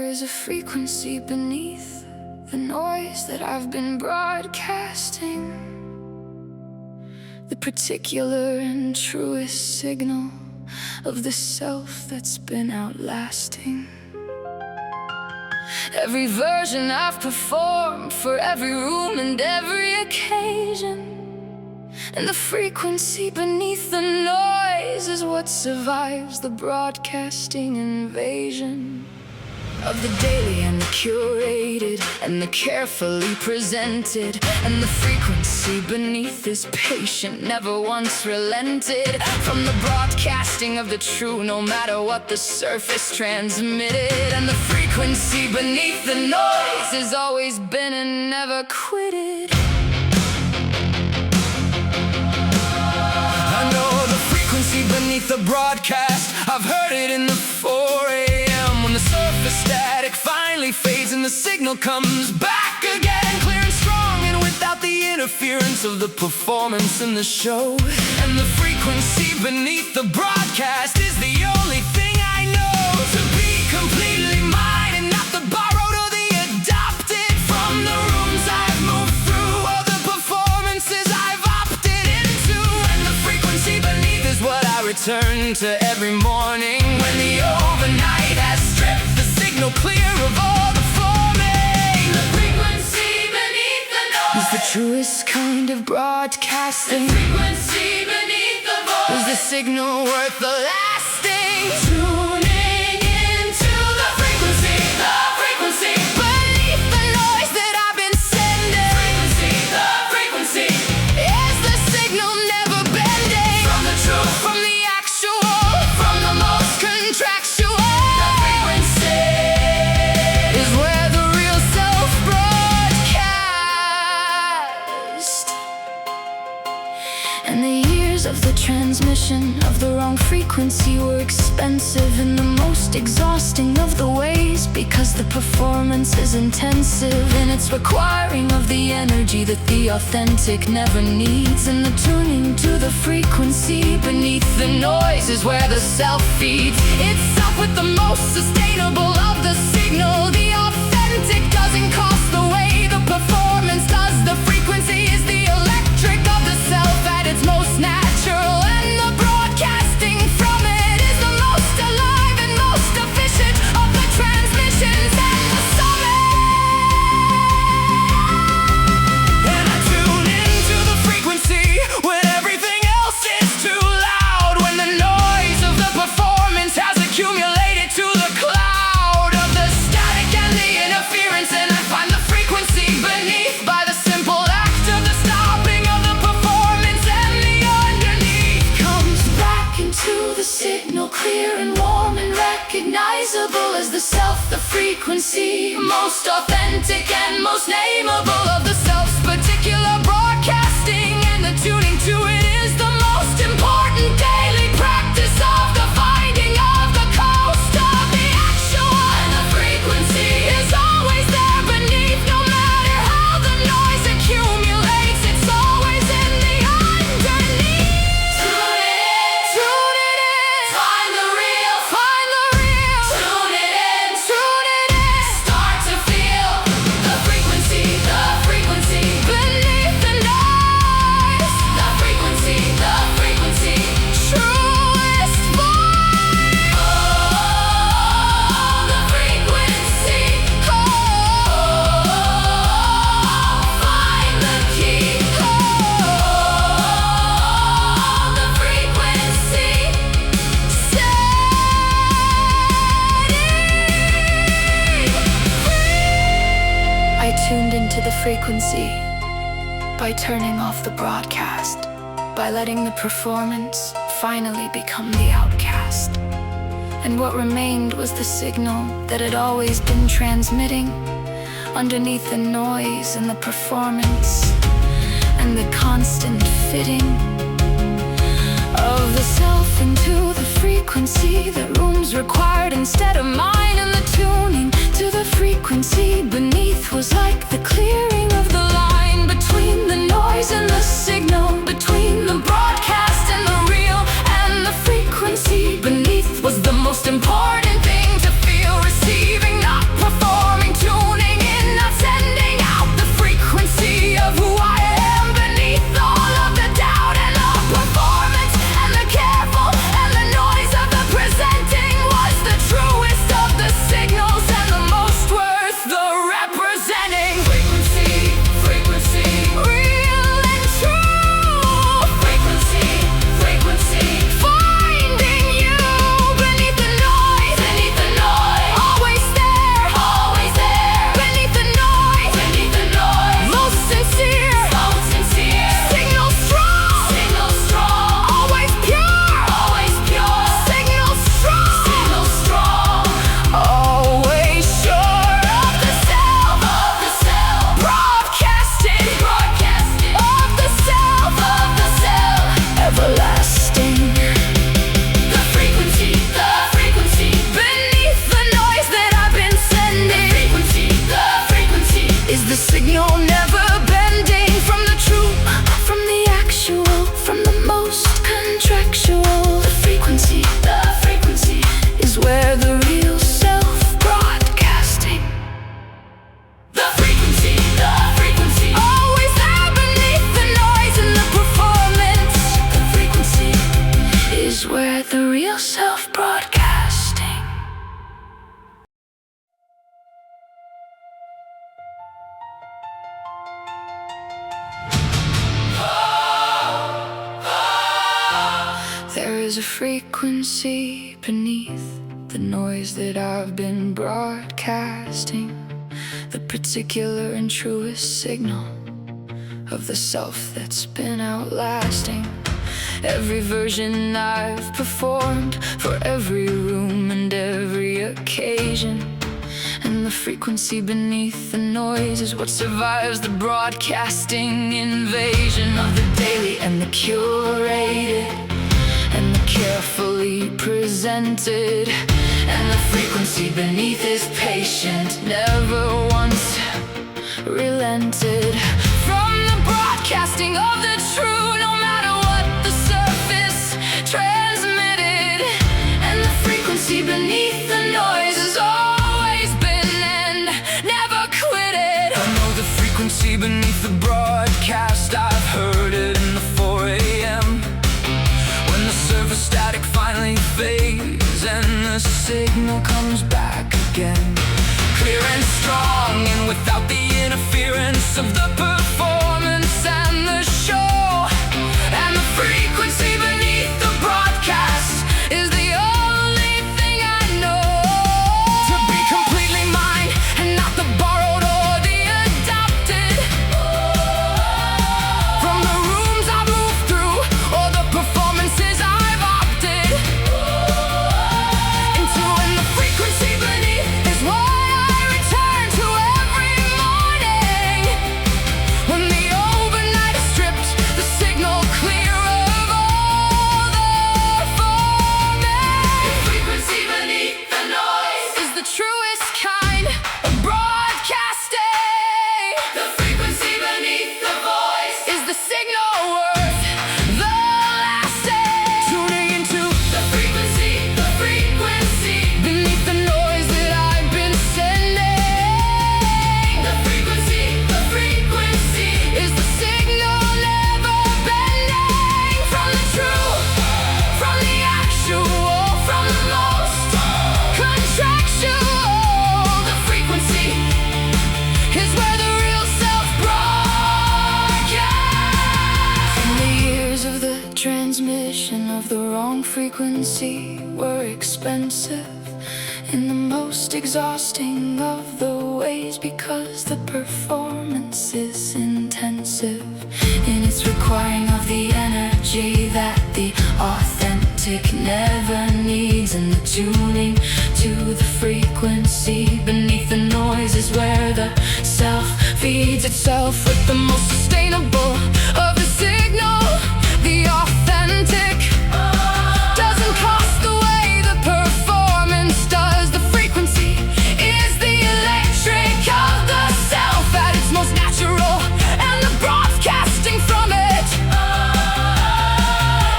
is a frequency beneath the noise that I've been broadcasting, the particular and truest signal of the self that's been outlasting. Every version I've performed for every room and every occasion, and the frequency beneath the noise is what survives the broadcasting invasion of the daily and the curated and the carefully presented. And the frequency beneath is patient, never once relented from the broadcasting of the true, no matter what the surface transmitted. And the frequency beneath the noise has always been and never quitted. I know the frequency beneath the broadcast. I've heard it in the 4 a.m. when the surface static finally fades and the signal comes back again, clear and strong and without the interference of the performance in the show. And the frequency beneath the broadcast is the only thing I know to be completely mine and not the borrowed or the adopted from the rooms I've moved through or the performances I've opted into. And the frequency beneath is what I return to every morning when the overnight has stripped the signal clear of all the forming. The frequency beneath the noise is the truest kind of broadcasting. The frequency beneath the voice is the signal worth the lasting. Tuning into the frequency beneath the noise that I've been sending. The frequency is the signal never bending from the truth, from the actual, from the most contractual. The frequency is where the real self broadcast. And the years of the transmission of the wrong frequency were expensive in the most exhausting of the ways, because the performance is intensive and it's requiring of the energy that the authentic never needs. And the tuning to the frequency beneath the noise is where the self feeds itself with the most sustainable of the signal. The authentic doesn't cost the way the performance does. The frequency is the electric of the self at its most natural, and the broadcasting from it is the most alive and most efficient of the transmissions and the summit. And I tune into the frequency when everything else is too loud, when the noise of the performance has accumulated to the cloud of the static and the interference. And I find the frequency beneath by the simple act of the stopping of the performance, and the underneath comes back into the signal, clear and warm and recognizable as the self. The frequency most authentic and most nameable of the self's particular broadcasting, and the tuning to it is the most important daily practice of the finding of the coast of the actual. And the frequency is always there beneath, no matter how the noise accumulates. It's always in the underneath. Tune it in, find the real, tune it in, start to feel the frequency beneath the noise. The frequency, truest voice. Oh, the frequency. Oh, find the key. Oh, the frequency. I tuned into the frequency by turning off the broadcast, by letting the performance finally become the outcast. And what remained was the signal that had always been transmitting underneath the noise and the performance and the constant fitting of the self into the frequency that rooms required instead of mine. And the tuning to the frequency beneath was like the clearing of the line between the noise and the signal, between the broadcast and the real. And the frequency beneath was the most important thing to feel, receiving, not There's a frequency beneath the noise that I've been broadcasting, the particular and truest signal of the self that's been outlasting. Every version I've performed for every room and every occasion, and the frequency beneath the noise is what survives the broadcasting invasion of the daily and the curated and the carefully presented. And the frequency beneath is patient, never once relented from the broadcasting of the true, no matter what the surface transmitted. And the frequency beneath the noise has always been and never quitted. I know the frequency beneath the broadcast, I've heard it in the 4 a.m. when the surface static finally fades and the signal comes back again, clear and strong and without the interference of the performance and the show. And the frequency beneath the broadcast is the only thing I know to be completely mine and not the borrowed or the adopted, from the rooms I move through or the performances I've opted into. And the frequency beneath is what I return to every morning when the overnight is stripped, the signal clear of all the forming. The frequency beneath the noise is the truest kind of broadcasting. The frequency beneath the voice is the signal worth the lasting. Tuning into the frequency beneath the noise that I've been sending. The frequency is the signal never bending, from the true, from the actual, from the most contractual. The frequency is where the real self broadcasts. And the years of the transmission of the wrong frequency were expensive in the most exhausting of the ways, because the performance is intensive in its requiring of the energy that the authentic never needs. And the tuning to the frequency beneath the noise is where the self feeds itself with the most sustainable of the signal. The authentic doesn't cost the way the performance does. The frequency is the electric of the self at its most natural, and the broadcasting from it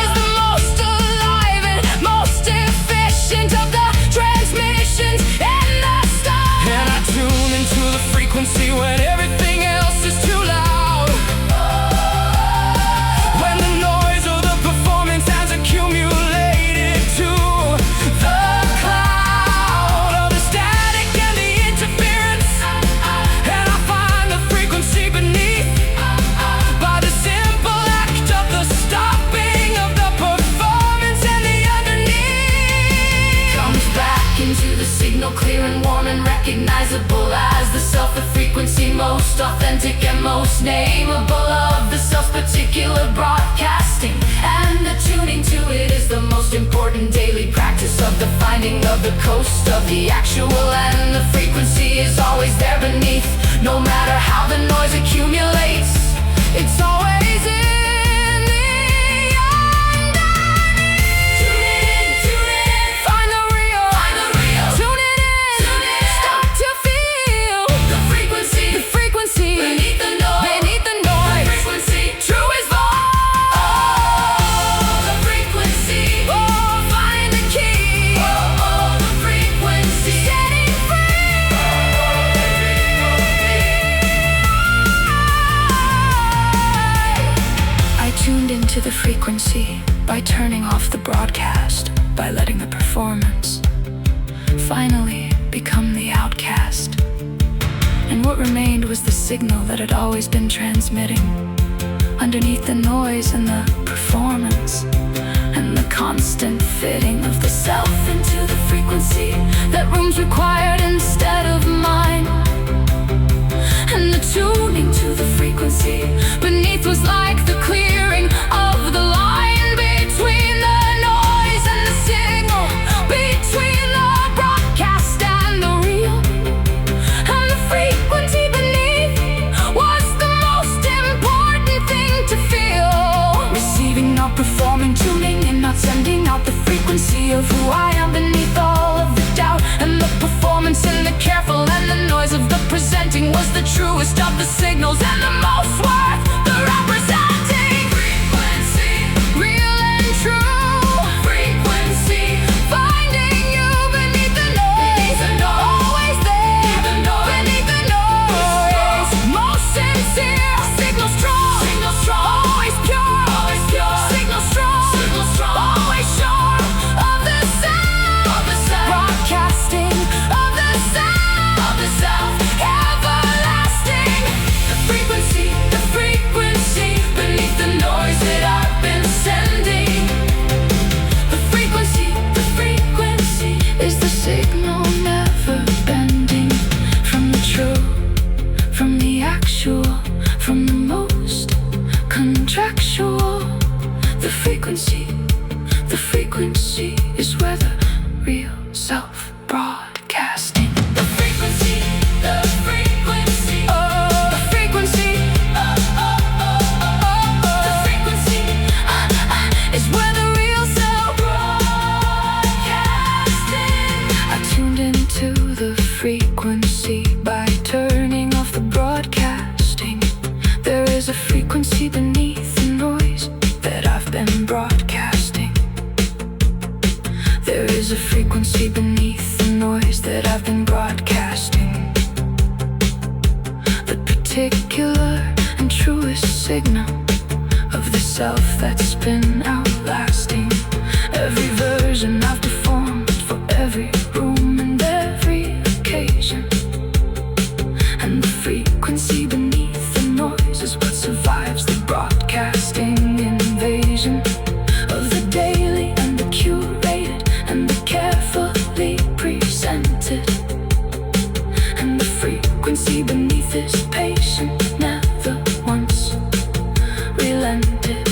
is the most alive and most efficient of the transmissions and the stuff. And I tune into the frequency when everything else is too loud, when the noise of the performance has accumulated to the cloud of the static and the interference. And I find the frequency beneath by the simple act of the stopping of the performance, and the underneath comes back into the signal, clear and warm and recognizable as the self, the frequency most authentic and most nameable of the self's particular broadcasting. And the tuning to it is the most important daily practice of the finding of the coast of the actual. And the frequency is always there beneath, no matter how the noise accumulates. It's always in the underneath. Tune in, find the real, tune it in, start to feel the frequency beneath the noise, the frequency, true is voice. Oh, the frequency, oh, find the key. Oh, the frequency, setting free. I tuned into the frequency by turning off the broadcast, by letting the performance finally become the outcast. And what remained was the signal that had always been transmitting underneath the noise and the performance and the constant fitting of the self into the frequency that rooms required instead of mine. And the tuning to the frequency beneath was like the clearing of the line between the noise and the signal, between the broadcast and the real. And the frequency beneath was the most important thing to feel. Receiving, not performing, tuning in, not sending out the frequency of who I am beneath all of the doubt and the performance and the careful and the noise of the presenting was the truest of the signals and the most worth the representing. Frequency, real and true. Frequency, finding you beneath the noise. Always there, beneath the noise. Most sincere, signal strong. Always pure, signal strong. Always sure of the sound. Broadcasting of the sound. Everlasting. The frequency beneath the noise that I've been sending. The frequency is the signal never bending. From the true, from the actual, from the most contractual. The frequency is where the real self broadcasting. The frequency, the frequency, the frequency, the frequency is where the real self broadcasting. I tuned into the frequency by turning off the broadcasting. There is a frequency beneath the noise that I've been broadcasting. There is a frequency beneath the noise that I've been broadcasting. The particular and truest signal of the self that's been outlasting. Every version I've performed for every room and every occasion. And the frequency beneath the noise is what survives the broadcasting invasion of the daily and the curated and the carefully presented. And the frequency beneath is patient, never once relented.